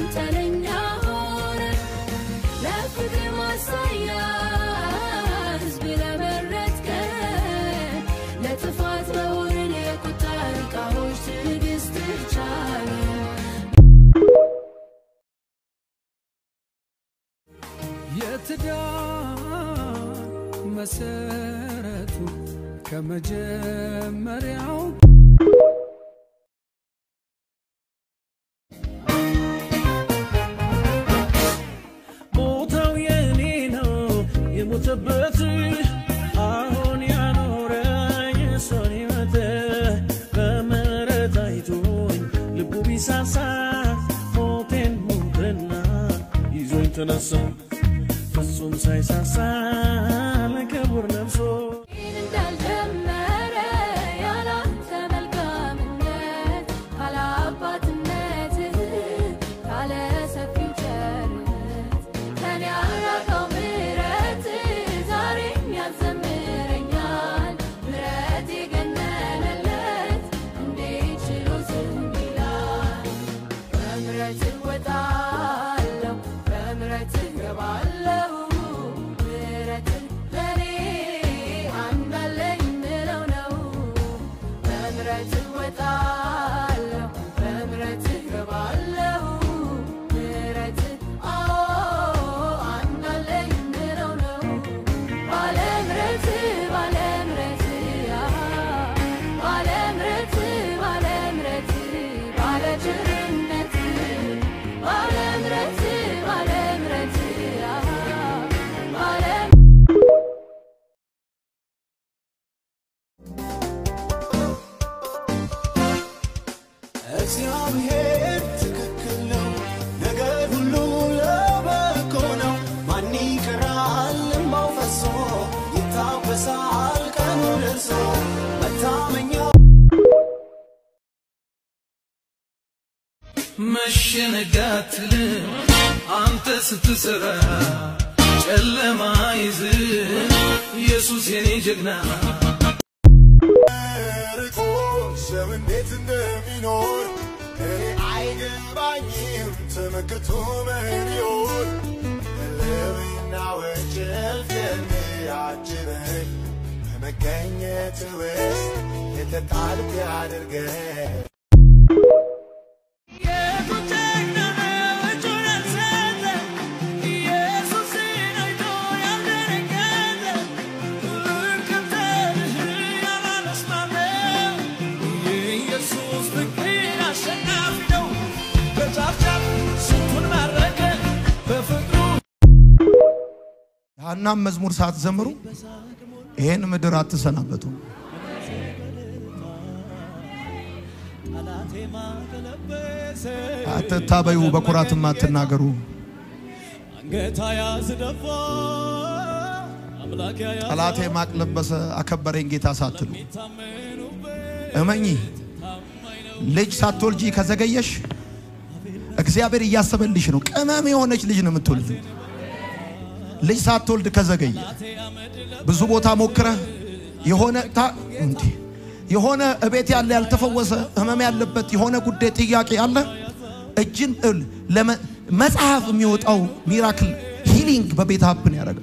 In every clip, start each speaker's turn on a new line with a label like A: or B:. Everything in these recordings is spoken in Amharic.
A: አንተለኛ ሆነ ለፍቅር ማሳያ ህዝብ ለመረጥከን ለጥፋት ለወርን የቁጣ ዕቃዎች ትዕግስት ቻለ የትዳር መሰረቱ ከመጀመሪያው ሞተው የኔ ነው የሞተበት አሁን ያኖረኝ ሰው ይመተ በመረት አይቶኝ ልቡ ቢሳሳ ሞቴን ሞተና ይዞኝ ተነሳ ፍጹም ሳይሳሳ ለክቡር ነፍሶ እንዳልጀመረ ያላንተ መልካምነት ካለ አባትነት ካለ ሰፊው ቸርነት ከኔ ያራቀው ምሕረት ዛሬም ያዘምረኛል ምሕረት የገነነለት እንዴት ችሎ ዝም ይላል በምሕረት እወጣለሁ በምሕረት እገባለሁ እግዚአብሔር ትክክል ነው ነገር ሁሉ ለበጎ ነው ማን ይቀራል እንባው ፈሶ ይታበሳል ቀኑ ደርሶ መታመኛ መሸነጋትል አንተ ስትሰራ ጨለማ ይዝ ኢየሱስ የኔ ጀግና እንዴት እንደሚኖር እኔ አይገባኝም ተመክቶ መኖር ለዊና ወጀል የሚያጅበኝ በመገኘት ውስጥ የተጣልኩ ያድርገኝ
B: እናም መዝሙር ሳትዘምሩ ይሄን ምድር አትሰናበቱ አትታበዩ በኩራትም አትናገሩ አንገታ ያዝደፋ አምላክ ያ ጠላቴ ማቅለበሰ አከበረኝ ጌታ ሳትሉ እመኚ ልጅ ሳትወልጂ ከዘገየሽ እግዚአብሔር እያሰበልሽ ነው ቅመም የሆነች ልጅ ነው የምትወልጂ ልጅ ሳትወልድ ከዘገየ ብዙ ቦታ ሞክረ የሆነ እቤት ያለ ያልተፈወሰ ህመም ያለበት የሆነ ጉዳይ ጥያቄ አለ እጅን ለመጽሐፍ የሚወጣው ሚራክል ሂሊንግ በቤት ሀብን ያደርጋል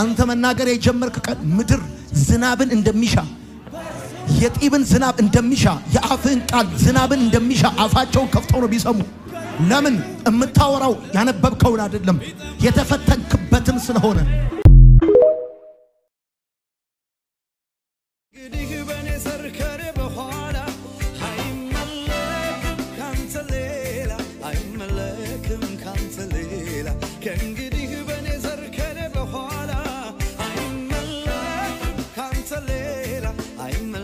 B: አንተ መናገር የጀመርክ ቀን ምድር ዝናብን እንደሚሻ የጢብን ዝናብ እንደሚሻ የአፍን ቃል ዝናብን እንደሚሻ አፋቸውን ከፍተው ነው ቢሰሙ ለምን እምታወራው ያነበብከውን አይደለም የተፈተንክበትም ስለሆነ ግዲህ በኔ ሰርከረ በኋላ አይመለክም ካንተ ሌላ አይመለክም ካንተ ሌላ ከእንግዲህ በኔ ሰርከረ በኋላ አይመለክም ካንተ ሌላ አይመለክም